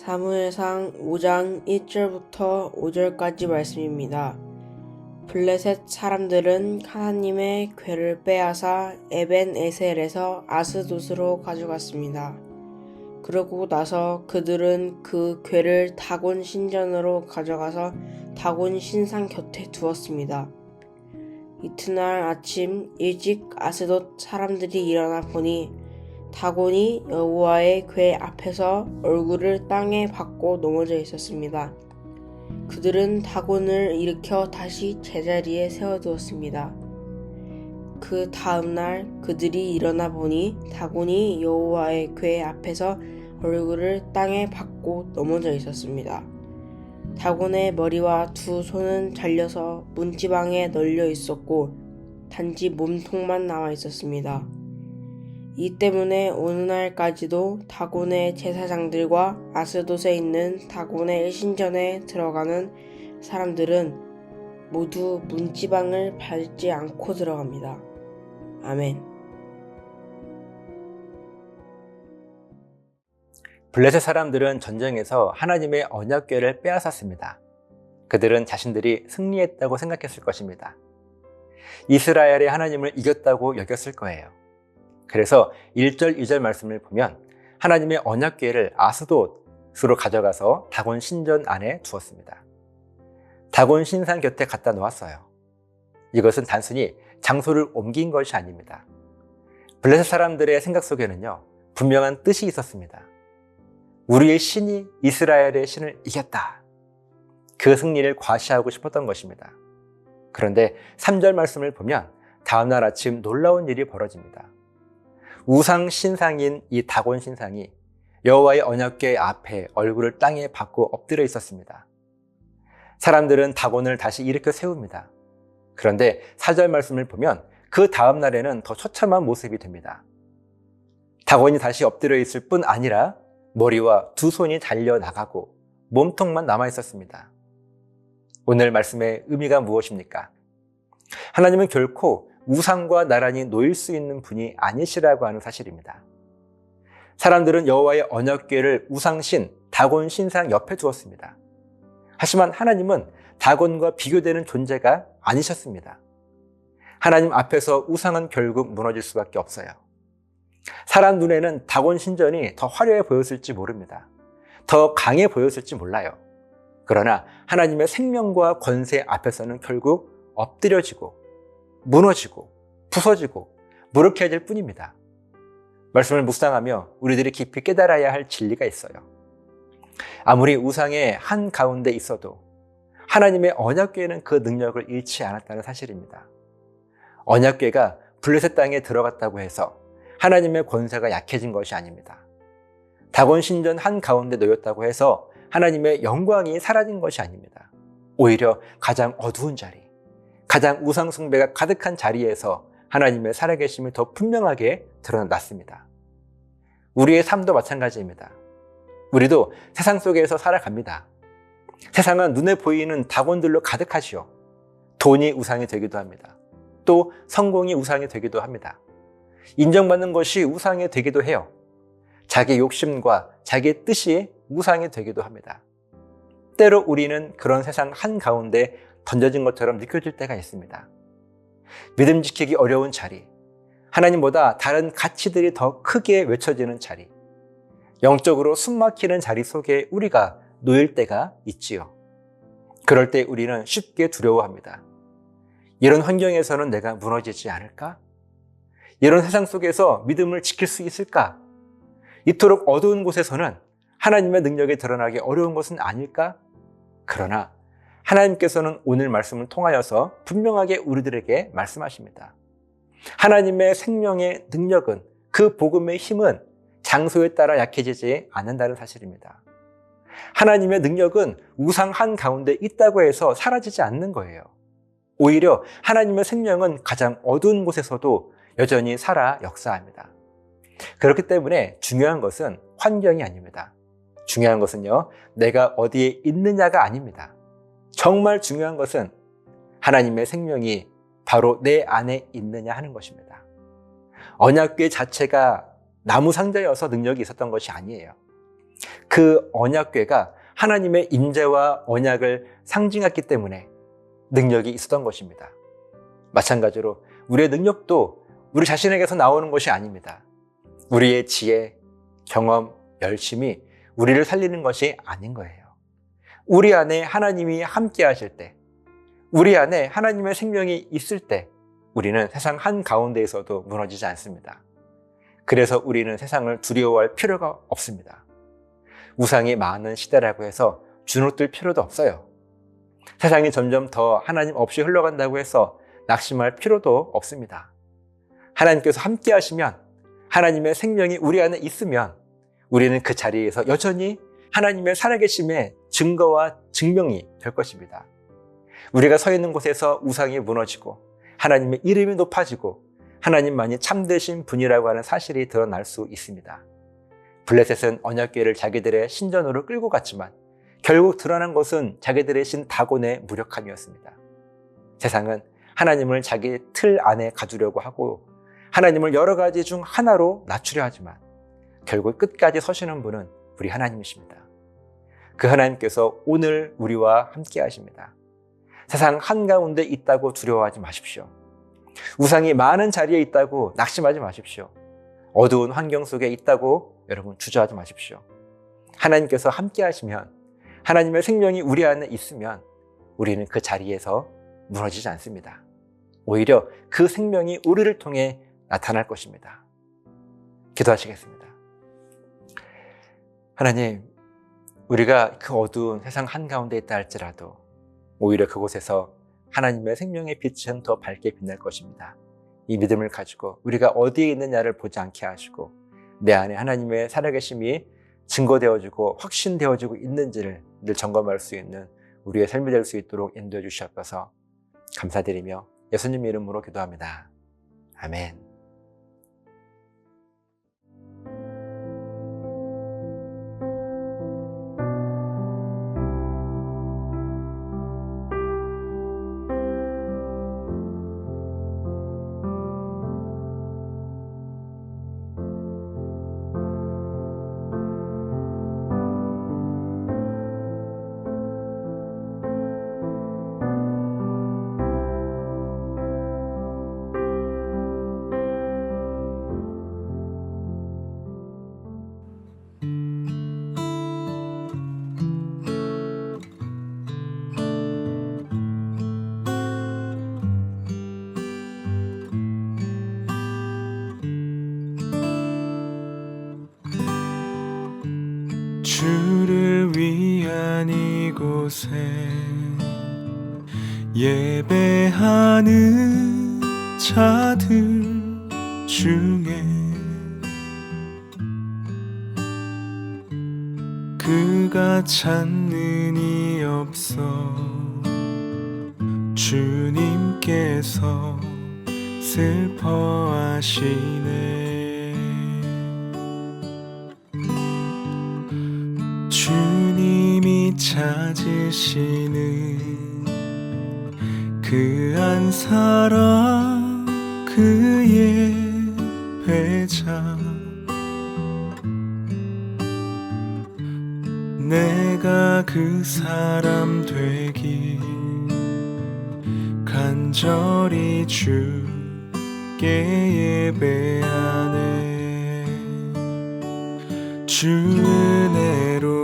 사무엘상 5장 1절부터 5절까지 말씀입니다. 블레셋 사람들은 하나님의 궤를 빼앗아 에벤에셀에서 아스돗으로 가져갔습니다. 그러고 나서 그들은 그 궤를 다곤 신전으로 가져가서 다곤 신상 곁에 두었습니다. 이튿날 아침 일찍 아스돗 사람들이 일어나 보니 다곤이 여호와의 궤 앞에서 얼굴을 땅에 박고 넘어져 있었습니다. 그들은 다곤을 일으켜 다시 제자리에 세워두었습니다. 그 다음날 그들이 일어나 보니 다곤이 여호와의 궤 앞에서 얼굴을 땅에 박고 넘어져 있었습니다. 다곤의 머리와 두 손은 잘려서 문지방에 널려 있었고 단지 몸통만 남아 있었습니다. 이 때문에 오늘날까지도 다곤의 제사장들과 아스돗에 있는 다곤의 신전에 들어가는 사람들은 모두 문지방을 밟지 않고 들어갑니다. 아멘. 블레셋 사람들은 전쟁에서 하나님의 언약궤를 빼앗았습니다. 그들은 자신들이 승리했다고 생각했을 것입니다. 이스라엘의 하나님을 이겼다고 여겼을 거예요. 그래서 1절, 2절 말씀을 보면 하나님의 언약궤를 아스돗으로 가져가서 다곤 신전 안에 두었습니다. 다곤 신상 곁에 갖다 놓았어요. 이것은 단순히 장소를 옮긴 것이 아닙니다. 블레셋 사람들의 생각 속에는요, 분명한 뜻이 있었습니다. 우리의 신이 이스라엘의 신을 이겼다. 그 승리를 과시하고 싶었던 것입니다. 그런데 3절 말씀을 보면 다음날 아침 놀라운 일이 벌어집니다. 우상 신상인 이 다곤 신상이 여호와의 언약궤 앞에 얼굴을 땅에 박고 엎드려 있었습니다. 사람들은 다곤을 다시 일으켜 세웁니다. 그런데 4절 말씀을 보면 그 다음 날에는 더 처참한 모습이 됩니다. 다곤이 다시 엎드려 있을 뿐 아니라 머리와 두 손이 잘려 나가고 몸통만 남아 있었습니다. 오늘 말씀의 의미가 무엇입니까? 하나님은 결코 우상과 나란히 놓일 수 있는 분이 아니시라고 하는 사실입니다. 사람들은 여호와의 언약궤를 우상신 다곤 신상 옆에 두었습니다. 하지만 하나님은 다곤과 비교되는 존재가 아니셨습니다. 하나님 앞에서 우상은 결국 무너질 수밖에 없어요. 사람 눈에는 다곤 신전이 더 화려해 보였을지 모릅니다. 더 강해 보였을지 몰라요. 그러나 하나님의 생명과 권세 앞에서는 결국 엎드려지고 무너지고 부서지고 무력해야 될 뿐입니다. 말씀을 묵상하며 우리들이 깊이 깨달아야 할 진리가 있어요. 아무리 우상의 한가운데 있어도 하나님의 언약궤는 그 능력을 잃지 않았다는 사실입니다. 언약궤가 블레셋 땅에 들어갔다고 해서 하나님의 권세가 약해진 것이 아닙니다. 다곤 신전 한가운데 놓였다고 해서 하나님의 영광이 사라진 것이 아닙니다. 오히려 가장 어두운 자리, 가장 우상 숭배가 가득한 자리에서 하나님의 살아계심이 더 분명하게 드러났습니다. 우리의 삶도 마찬가지입니다. 우리도 세상 속에서 살아갑니다. 세상은 눈에 보이는 다곤들로 가득하지요. 돈이 우상이 되기도 합니다. 또 성공이 우상이 되기도 합니다. 인정받는 것이 우상이 되기도 해요. 자기 욕심과 자기의 뜻이 우상이 되기도 합니다. 때로 우리는 그런 세상 한가운데 던져진 것처럼 느껴질 때가 있습니다. 믿음 지키기 어려운 자리, 하나님보다 다른 가치들이 더 크게 외쳐지는 자리, 영적으로 숨막히는 자리 속에 우리가 놓일 때가 있지요. 그럴 때 우리는 쉽게 두려워합니다. 이런 환경에서는 내가 무너지지 않을까? 이런 세상 속에서 믿음을 지킬 수 있을까? 이토록 어두운 곳에서는 하나님의 능력이 드러나기 어려운 것은 아닐까? 그러나 하나님께서는 오늘 말씀을 통하여서 분명하게 우리들에게 말씀하십니다. 하나님의 생명의 능력은, 그 복음의 힘은 장소에 따라 약해지지 않는다는 사실입니다. 하나님의 능력은 우상 한가운데 있다고 해서 사라지지 않는 거예요. 오히려 하나님의 생명은 가장 어두운 곳에서도 여전히 살아 역사합니다. 그렇기 때문에 중요한 것은 환경이 아닙니다. 중요한 것은요, 내가 어디에 있느냐가 아닙니다. 정말 중요한 것은 하나님의 생명이 바로 내 안에 있느냐 하는 것입니다. 언약궤 자체가 나무 상자여서 능력이 있었던 것이 아니에요. 그 언약궤가 하나님의 임재와 언약을 상징했기 때문에 능력이 있었던 것입니다. 마찬가지로 우리의 능력도 우리 자신에게서 나오는 것이 아닙니다. 우리의 지혜, 경험, 열심이 우리를 살리는 것이 아닌 거예요. 우리 안에 하나님이 함께 하실 때, 우리 안에 하나님의 생명이 있을 때 우리는 세상 한가운데에서도 무너지지 않습니다. 그래서 우리는 세상을 두려워할 필요가 없습니다. 우상이 많은 시대라고 해서 주눅들 필요도 없어요. 세상이 점점 더 하나님 없이 흘러간다고 해서 낙심할 필요도 없습니다. 하나님께서 함께 하시면, 하나님의 생명이 우리 안에 있으면 우리는 그 자리에서 여전히 하나님의 살아계심의 증거와 증명이 될 것입니다. 우리가 서 있는 곳에서 우상이 무너지고 하나님의 이름이 높아지고 하나님만이 참되신 분이라고 하는 사실이 드러날 수 있습니다. 블레셋은 언약궤를 자기들의 신전으로 끌고 갔지만 결국 드러난 것은 자기들의 신 다곤의 무력함이었습니다. 세상은 하나님을 자기 틀 안에 가두려고 하고 하나님을 여러 가지 중 하나로 낮추려 하지만 결국 끝까지 서시는 분은 우리 하나님이십니다. 그 하나님께서 오늘 우리와 함께 하십니다. 세상 한가운데 있다고 두려워하지 마십시오. 우상이 많은 자리에 있다고 낙심하지 마십시오. 어두운 환경 속에 있다고 여러분 주저하지 마십시오. 하나님께서 함께 하시면, 하나님의 생명이 우리 안에 있으면 우리는 그 자리에서 무너지지 않습니다. 오히려 그 생명이 우리를 통해 나타날 것입니다. 기도하시겠습니다. 하나님, 우리가 그 어두운 세상 한가운데 있다 할지라도 오히려 그곳에서 하나님의 생명의 빛은 더 밝게 빛날 것입니다. 이 믿음을 가지고 우리가 어디에 있느냐를 보지 않게 하시고 내 안에 하나님의 살아계심이 증거되어지고 확신되어지고 있는지를 늘 점검할 수 있는 우리의 삶이 될 수 있도록 인도해 주시옵소서. 감사드리며 예수님 이름으로 기도합니다. 아멘. 주를 위한 이곳에 예배하는 자들 중에 그가 찾는 이 없어 주님께서 슬퍼하시네. 주님이 찾으시는 그 한 사람 그의 배자 내가 그 사람 되길 간절히 주께 예배하네. 주 은혜로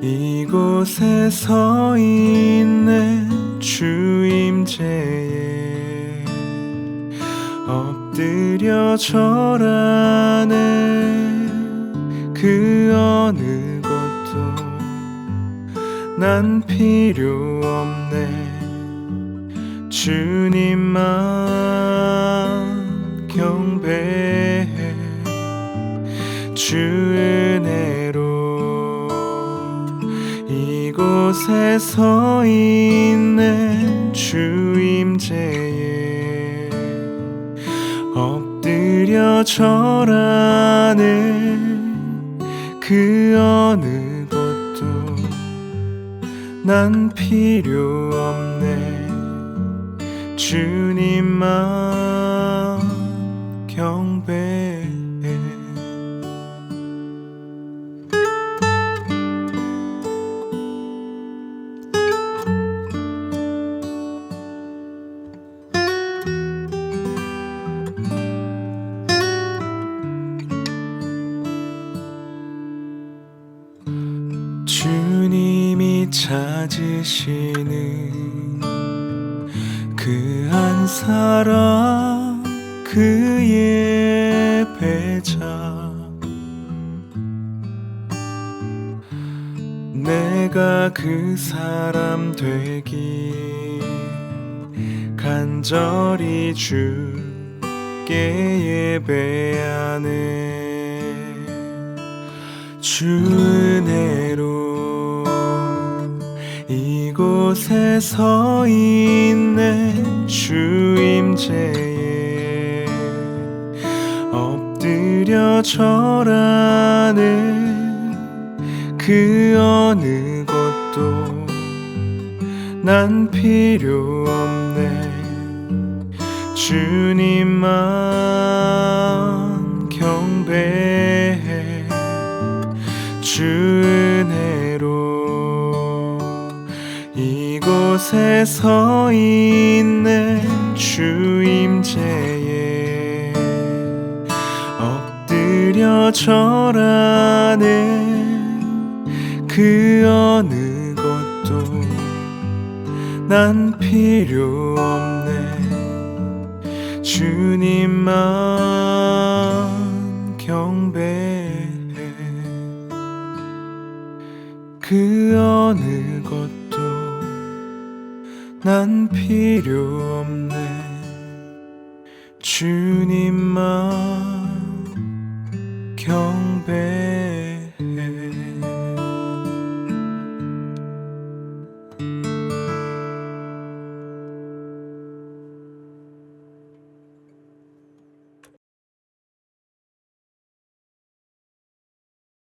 이곳에 서 있네. 주 임재에 엎드려 절하네. 그 어느 것도 난 필요 없네. 주님만 경배해. 주 은혜로 이곳에 서 있네. 주 임재에 엎드려 절하네. 그 어느 것도 난 필요 없네. 주님만 경배해. 주님이 찾으시는 그 한 사람 그의 배자 내가 그 사람 되기 간절히 주께 예배하네 주 은혜로 이곳에 서 있네 주 임재에 엎드려 절하는 그 어느 것도 난 필요 없네 주님만 경배해 주 은혜로 이곳에 서 있네 주 임재에 엎드려 절하는 그 어느 것도 난 필요 없네 주님만 경배해 그 어느 것도 난 필요 없네 주님만